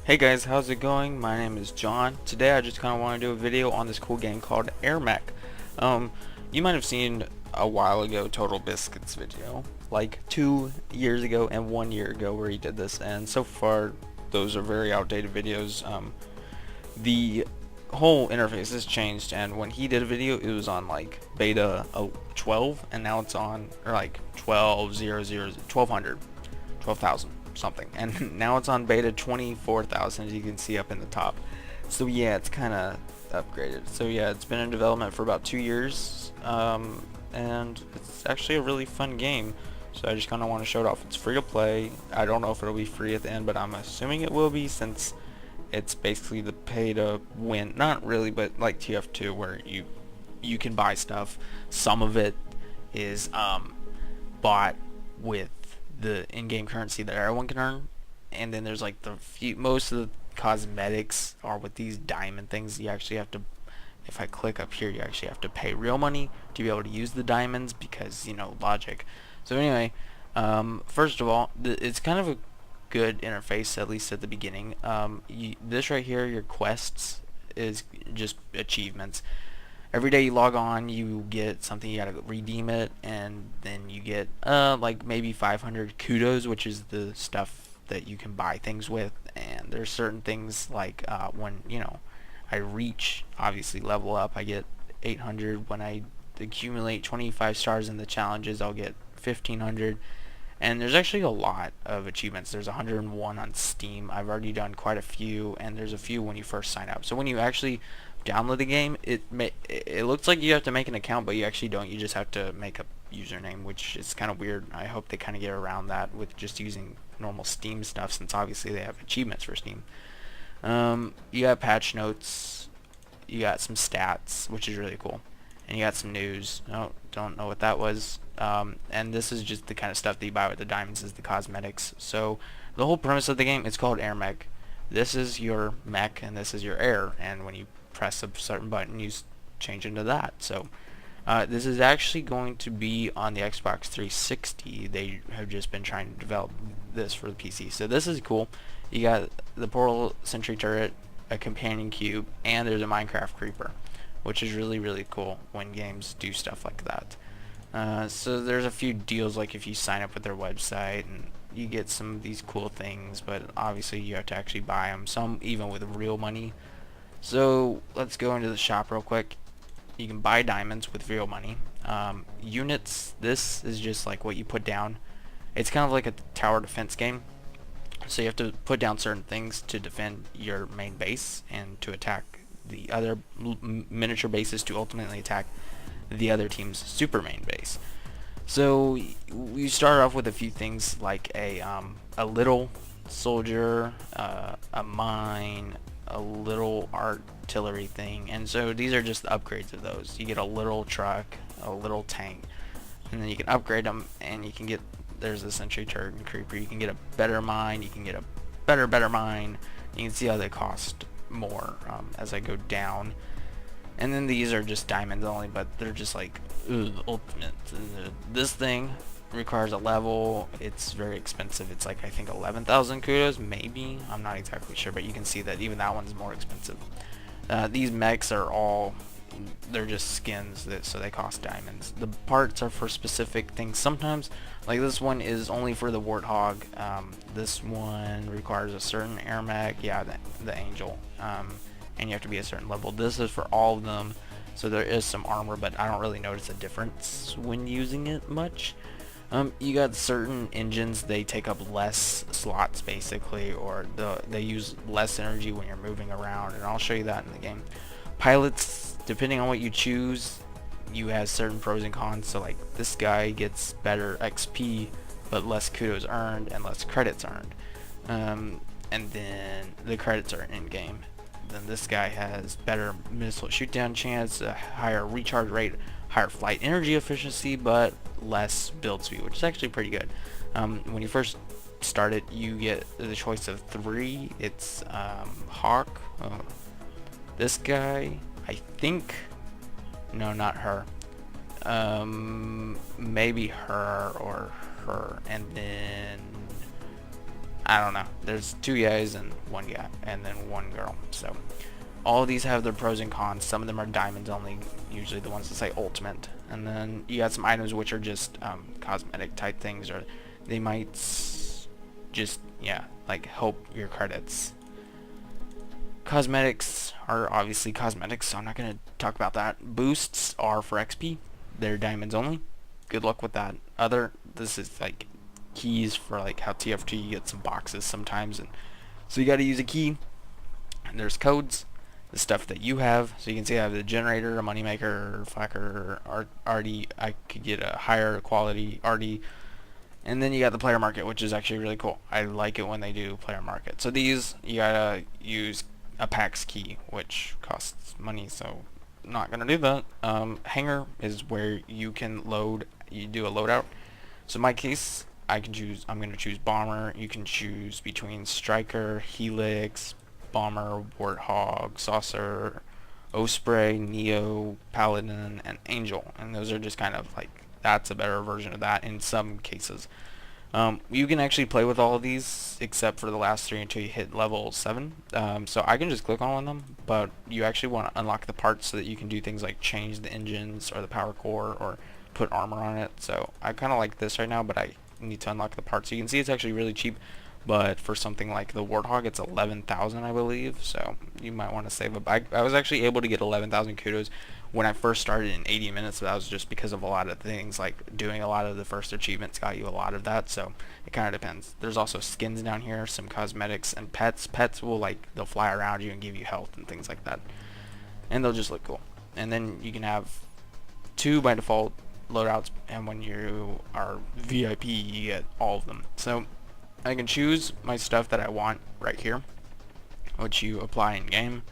Hey guys, how's it going? My name is John. Today I just kind of want to do a video on this cool game called AirMech. Um, you might have seen a while ago Total Biscuit's video, like 2 years ago and 1 year ago where he did this, and so far those are very outdated videos. The whole interface has changed, and when he did a video it was on like beta 12, and now it's on, or like 1200 12,000 something, and now it's on beta 24,000, as you can see up in the top. So yeah, it's kind of upgraded. So yeah, it's been in development for about 2 years, and it's actually a really fun game. So I just kind of want to show it off. It's free to play. I don't know if it'll be free at the end, but I'm assuming it will be, since it's basically the pay to win. Not really, but like TF2, where you can buy stuff. Some of it is bought with the in-game currency that everyone can earn, and then there's like most of the cosmetics are with these diamond things. You actually have to, if I click up here, you actually have to pay real money to be able to use the diamonds, because, you know, logic. So anyway, first of all, it's kind of a good interface, at least at the beginning. This right here, your quests, is just achievements. Every day you log on, you get something, you gotta redeem it, and then you get like maybe 500 kudos, which is the stuff that you can buy things with. And there's certain things like when, you know, I reach, obviously, level up, I get 800. When I accumulate 25 stars in the challenges, I'll get 1500. And there's actually a lot of achievements. There's 101 on Steam. I've already done quite a few, and there's a few when you first sign up. So when you actually download the game, it looks like you have to make an account, but you actually don't. You just have to make a username, which is kind of weird. I hope they kind of get around that with just using normal Steam stuff, since obviously they have achievements for Steam. You got patch notes, you got some stats, which is really cool, and you got some news. Oh, don't know what that was. And this is just the kind of stuff that you buy with the diamonds, is the cosmetics. So the whole premise of the game, it's called AirMech. This is your mech, and this is your air, and when you press a certain button, you change into that. So this is actually going to be on the Xbox 360. They have just been trying to develop this for the PC. So this is cool. You got the portal sentry turret, a companion cube, and there's a Minecraft creeper, which is really, really cool when games do stuff like that. So there's a few deals, like if you sign up with their website, and you get some of these cool things, but obviously you have to actually buy them, some even with real money. So let's go into the shop real quick. You can buy diamonds with real money. Units, this is just like what you put down. It's kind of like a tower defense game. So you have to put down certain things to defend your main base, and to attack the other miniature bases, to ultimately attack the other team's super main base. So we start off with a few things like a little soldier, a mine, a little artillery thing, and so these are just the upgrades of those. You get a little truck, a little tank, and then you can upgrade them, and you can get, there's a sentry turret and creeper, you can get a better mine, you can get a better mine. You can see how they cost more as I go down. And then these are just diamonds only, but they're just like, ooh, ultimate. This thing requires a level. It's very expensive. It's like, I think 11,000 kudos, maybe. I'm not exactly sure, but you can see that even that one's more expensive. These mechs are all, they're just skins, so they cost diamonds. The parts are for specific things sometimes. Like this one is only for the Warthog. This one requires a certain AirMech. Yeah, the Angel. And you have to be a certain level. This is for all of them, so there is some armor, but I don't really notice a difference when using it much. You got certain engines, they take up less slots basically, or they use less energy when you're moving around, and I'll show you that in the game. Pilots, depending on what you choose, you have certain pros and cons. So like this guy gets better XP, but less kudos earned and less credits earned. And then the credits are in game. Then this guy has better missile shootdown chance, a higher recharge rate, higher flight energy efficiency, but less build speed, which is actually pretty good. When you first start it, you get the choice of 3. It's Hawk, this guy, I think, no, not her, maybe her or her, and then I don't know. There's 2 guys and 1 guy, and then 1 girl. So all of these have their pros and cons. Some of them are diamonds only, usually the ones that say ultimate. And then you got some items which are just cosmetic type things, or they might just, yeah, like help your credits. Cosmetics are obviously cosmetics, so I'm not going to talk about that. Boosts are for XP. They're diamonds only. Good luck with that. This is like keys for like how TFT you get some boxes sometimes, and so you got to use a key. And there's codes, the stuff that you have. So you can see I have the generator, a moneymaker, flacker, RD. I could get a higher quality RD. And then you got the player market, which is actually really cool. I like it when they do player market. So these, you gotta use a PAX key, which costs money, so I'm not gonna do that. Hangar is where you can do a loadout. So in my case, I'm gonna choose bomber. You can choose between striker, helix, bomber, warthog, saucer, osprey, neo, paladin, and angel. And those are just kind of like, that's a better version of that in some cases. You can actually play with all of these except for the last 3 until you hit level 7. So I can just click on one of them, but you actually want to unlock the parts so that you can do things like change the engines or the power core or put armor on it. So I kind of like this right now, but I need to unlock the parts. So you can see it's actually really cheap, but for something like the Warthog, it's 11,000, I believe. So you might want to save up. I was actually able to get 11,000 kudos when I first started in 80 minutes. But that was just because of a lot of things, like doing a lot of the first achievements got you a lot of that. So it kind of depends. There's also skins down here, some cosmetics, and pets. Pets will, like, they'll fly around you and give you health and things like that, and they'll just look cool. And then you can have 2 by default loadouts, and when you are VIP, you get all of them. So I can choose my stuff that I want right here, which you apply in game.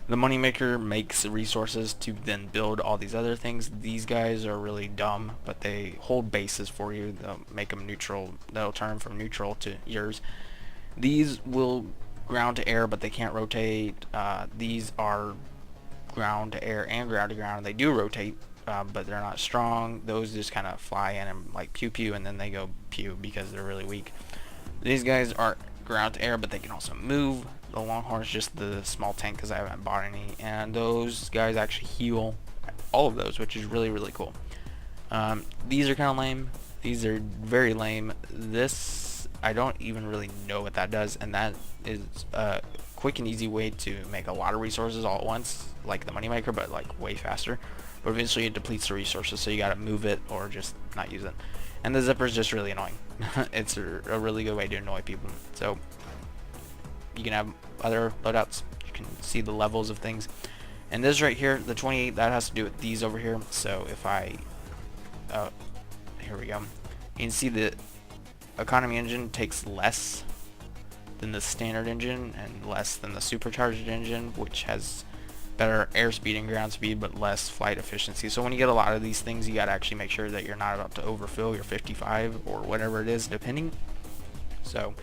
The moneymaker makes resources to then build all these other things. These guys are really dumb, but they hold bases for you. They'll make them neutral. They'll turn from neutral to yours. These will ground to air, but they can't rotate. These are ground to air and ground to ground. They do rotate, but they're not strong. Those just kind of fly in and like pew pew, and then they go pew because they're really weak. These guys are ground to air, but they can also move. The Longhorn's just the small tank because I haven't bought any, and those guys actually heal all of those, which is really, really cool. These are kind of lame. These are very lame. This, I don't even really know what that does, and that is a quick and easy way to make a lot of resources all at once, like the moneymaker, but like way faster. But eventually it depletes the resources, so you gotta move it or just not use it. And the zipper is just really annoying. It's a really good way to annoy people. So you can have other loadouts. You can see the levels of things. And this right here, the 28, that has to do with these over here. So if I, here we go. You can see the economy engine takes less than the standard engine and less than the supercharged engine, which has better airspeed and ground speed but less flight efficiency. So when you get a lot of these things, you got to actually make sure that you're not about to overfill your 55 or whatever it is, depending. So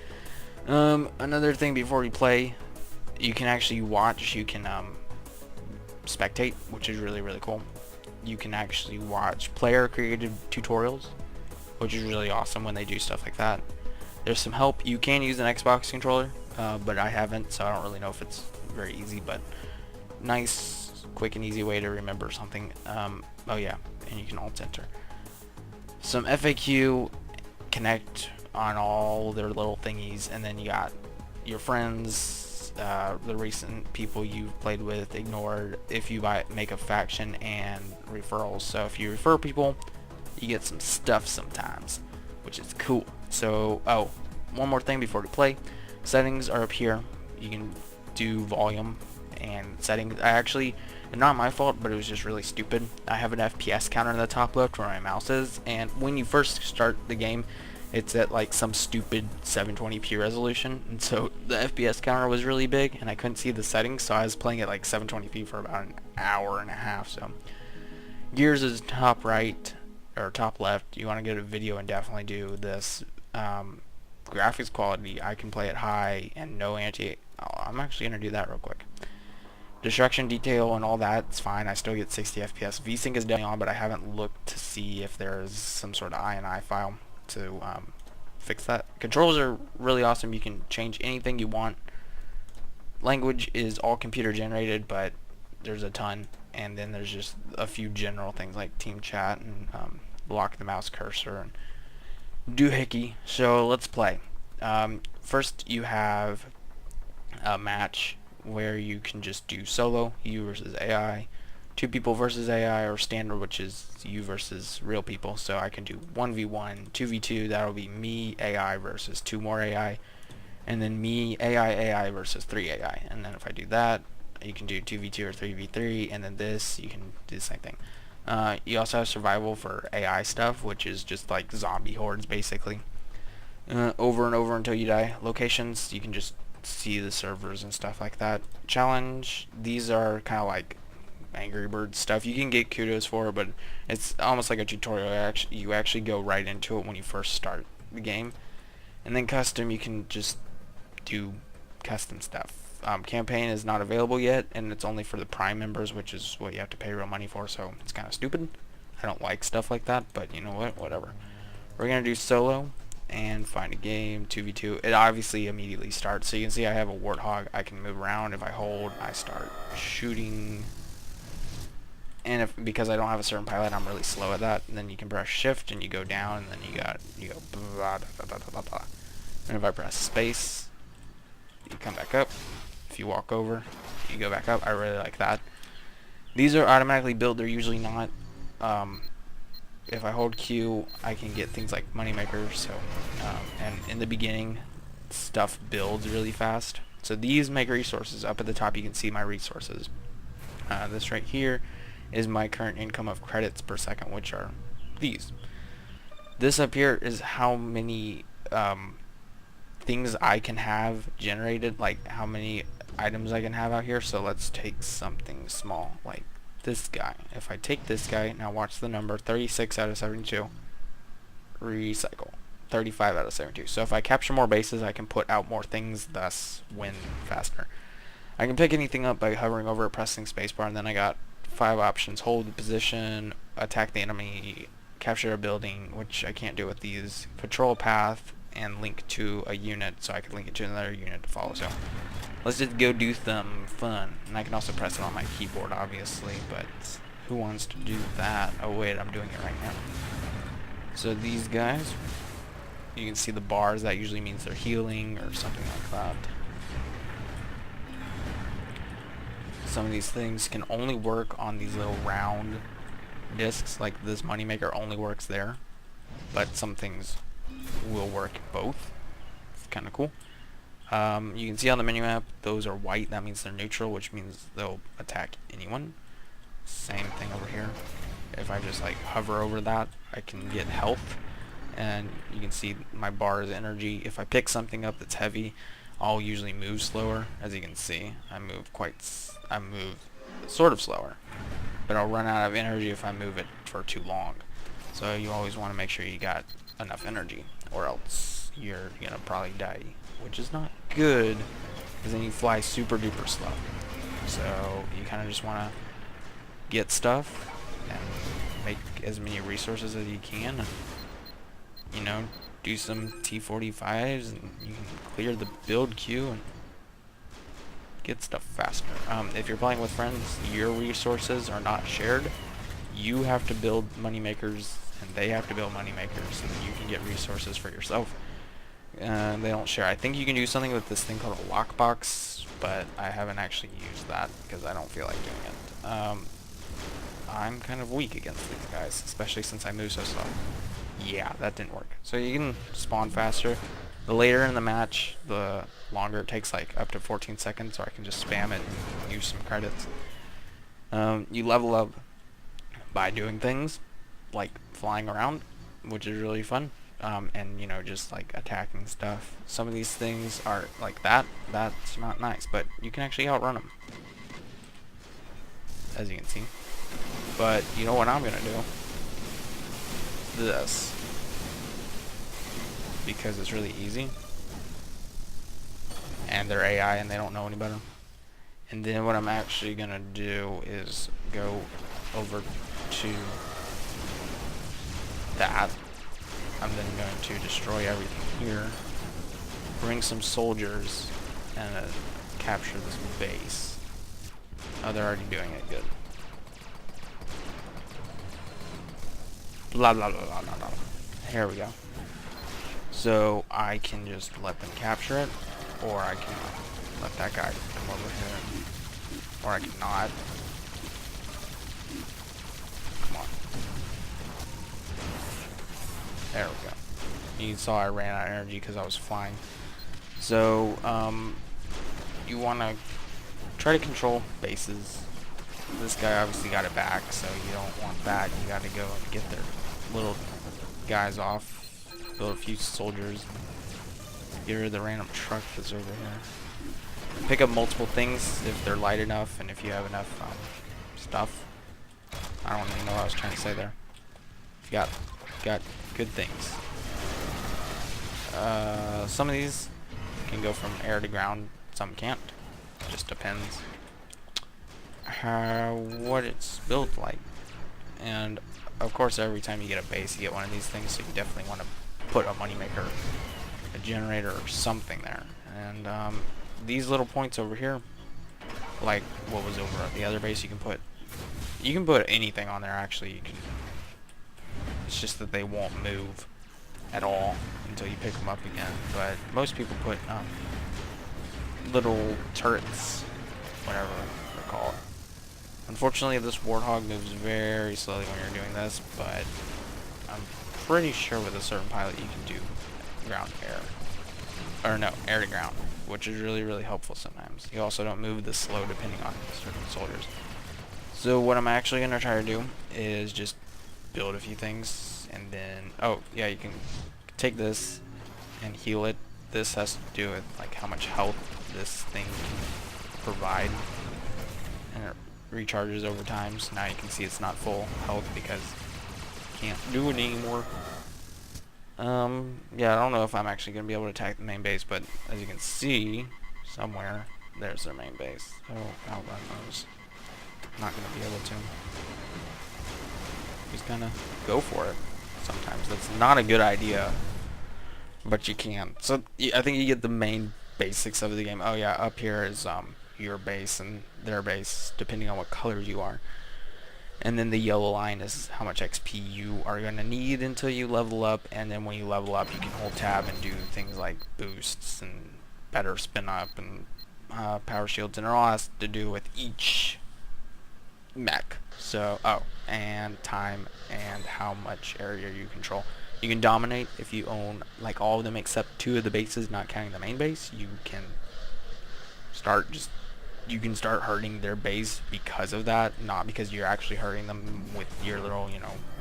another thing before we play, you can actually watch, you can spectate, which is really, really cool. You can actually watch player created tutorials, which is really awesome when they do stuff like that. There's some help. You can use an Xbox controller, but I haven't, so I don't really know if it's very easy, but nice, quick and easy way to remember something. Oh yeah, and you can alt enter. Some FAQ, connect on all their little thingies, and then you got your friends, the recent people you've played with, ignored, if you make a faction, and referrals. So if you refer people, you get some stuff sometimes, which is cool. So, oh, one more thing before we play. Settings are up here. You can do volume and settings. I actually, not my fault, but it was just really stupid. I have an FPS counter in the top left where my mouse is, and when you first start the game, it's at like some stupid 720p resolution, and so the FPS counter was really big and I couldn't see the settings, so I was playing at like 720p for about an hour and a half. So gears is top right or top left. You want to get a video and definitely do this. Graphics quality, I can play it high and no anti. I'm actually gonna do that real quick. Destruction detail and all that's fine. I still get 60 FPS. VSync is definitely on, but I haven't looked to see if there's some sort of INI file to fix that. Controls are really awesome. You can change anything you want. Language is all computer generated, but there's a ton. And then there's just a few general things like team chat and lock the mouse cursor and doohickey. So let's play. First you have a match where you can just do solo, you versus AI, 2 people versus AI, or standard, which is you versus real people. So I can do 1v1, 2v2, that'll be me, AI versus 2 more AI, and then me, AI versus 3 AI. And then if I do that, you can do 2v2 or 3v3, and then this, you can do the same thing. You also have survival for AI stuff, which is just like zombie hordes basically. Over and over until you die. Locations, you can just see the servers and stuff like that. Challenge, these are kind of like Angry Birds stuff. You can get kudos for, but it's almost like a tutorial. You actually go right into it when you first start the game. And then custom, you can just do custom stuff. Campaign is not available yet, and it's only for the Prime members, which is what you have to pay real money for, so it's kind of stupid. I don't like stuff like that, but you know what, whatever. We're going to do solo and find a game, 2v2. It obviously immediately starts, so you can see I have a warthog. I can move around. If I hold, I start shooting. And because I don't have a certain pilot, I'm really slow at that. And then you can press shift and you go down, and then you go blah, da, da, da, da, da. And if I press space, you come back up. If you walk over, you go back up. I really like that. These are automatically built. They're usually not. If I hold Q, I can get things like moneymakers. So, and in the beginning, stuff builds really fast. So these make resources. Up at the top, you can see my resources. This right here is my current income of credits per second, which are these. This up here is how many things I can have generated, like how many items I can have out here. So let's take something small like this guy. If I take this guy, now watch the number, 36 out of 72, recycle, 35 out of 72. So if I capture more bases, I can put out more things, thus win faster. I can pick anything up by hovering over it, pressing spacebar, and then I got 5 options: hold the position, attack the enemy, capture a building, which I can't do with these, patrol a path, and link to a unit, so I can link it to another unit to follow. So let's just go do some fun. And I can also press it on my keyboard, obviously, but who wants to do that? Oh wait, I'm doing it right now. So these guys, you can see the bars. That usually means they're healing or something like that. Some of these things can only work on these little round discs, like this moneymaker only works there, but some things will work both. It's kind of cool. You can see on the menu map, those are white. That means they're neutral, which means they'll attack anyone. Same thing over here. If I just like hover over that, I can get health, and you can see my bar is energy. If I pick something up that's heavy, I'll usually move slower. As you can see, I move sort of slower, but I'll run out of energy if I move it for too long. So you always want to make sure you got enough energy, or else you're gonna probably die, which is not good, because then you fly super duper slow. So you kind of just want to get stuff and make as many resources as you can, and, you know, do some T45s, and you can clear the build queue and get stuff faster. If you're playing with friends, your resources are not shared. You have to build moneymakers, and they have to build moneymakers, so that you can get resources for yourself. They don't share. I think you can do something with this thing called a lockbox, but I haven't actually used that because I don't feel like doing it. I'm kind of weak against these guys, especially since I move so slow. Yeah, that didn't work. So you can spawn faster. The later in the match, the longer it takes, like up to 14 seconds, or I can just spam it and use some credits. You level up by doing things like flying around, which is really fun. And you know, just like attacking stuff. Some of these things are like that. That's not nice, but you can actually outrun them, as you can see. But you know what I'm gonna do? This, because it's really easy, and they're AI and they don't know any better. And then what I'm actually gonna do is go over to that, I'm then going to destroy everything here, bring some soldiers, and capture this base. Oh, they're already doing it. Good. Blah blah blah blah blah blah. Here we go. So I can just let them capture it, or I can let that guy come over here, or I can not. Come on. There we go. You saw I ran out of energy because I was flying. So you want to try to control bases. This guy obviously got it back, so you don't want that. You got to go and get their little guys off. Build a few soldiers. Get rid of the random truck that's over here. Pick up multiple things if they're light enough, and if you have enough stuff. I don't even know what I was trying to say there. Got good things. Some of these can go from air to ground. Some can't. Just depends what it's built like. And of course, every time you get a base, you get one of these things. So you definitely want to put a moneymaker, a generator, or something there. And these little points over here, like what was over at the other base, you can put anything on there. Actually, you can. It's just that they won't move at all until you pick them up again. But most people put little turrets, whatever they're called. Unfortunately, this Warthog moves very slowly when you're doing this, but I'm pretty sure with a certain pilot you can do ground to air. Or no, air to ground, which is really, really helpful sometimes. You also don't move this slow depending on certain soldiers. So what I'm actually going to try to do is just build a few things, and then, oh yeah, you can take this and heal it. This has to do with like how much health this thing can provide, and it recharges over time. So now you can see it's not full health because you can't do it anymore. Yeah, I don't know if I'm actually gonna be able to attack the main base, but as you can see somewhere, there's their main base. So I'll run those. I'm not gonna be able to. Just kind of go for it. Sometimes that's not a good idea, but you can. So I think you get the main basics of the game. Oh yeah, up here is your base and their base, depending on what color you are. And then the yellow line is how much XP you are going to need until you level up. And then when you level up, you can hold tab and do things like boosts and better spin up and power shields, and it all has to do with each mech. So, oh, and time and how much area you control. You can dominate if you own like all of them except 2 of the bases, not counting the main base. You can start hurting their base because of that, not because you're actually hurting them with your little,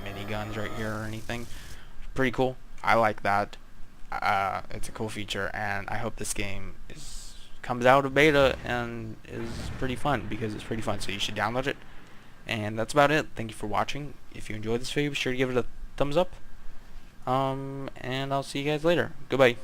mini guns right here or anything. Pretty cool. I like that. It's a cool feature, and I hope this game comes out of beta and is pretty fun, because it's pretty fun. So you should download it. And that's about it. Thank you for watching. If you enjoyed this video, be sure to give it a thumbs up. And I'll see you guys later. Goodbye.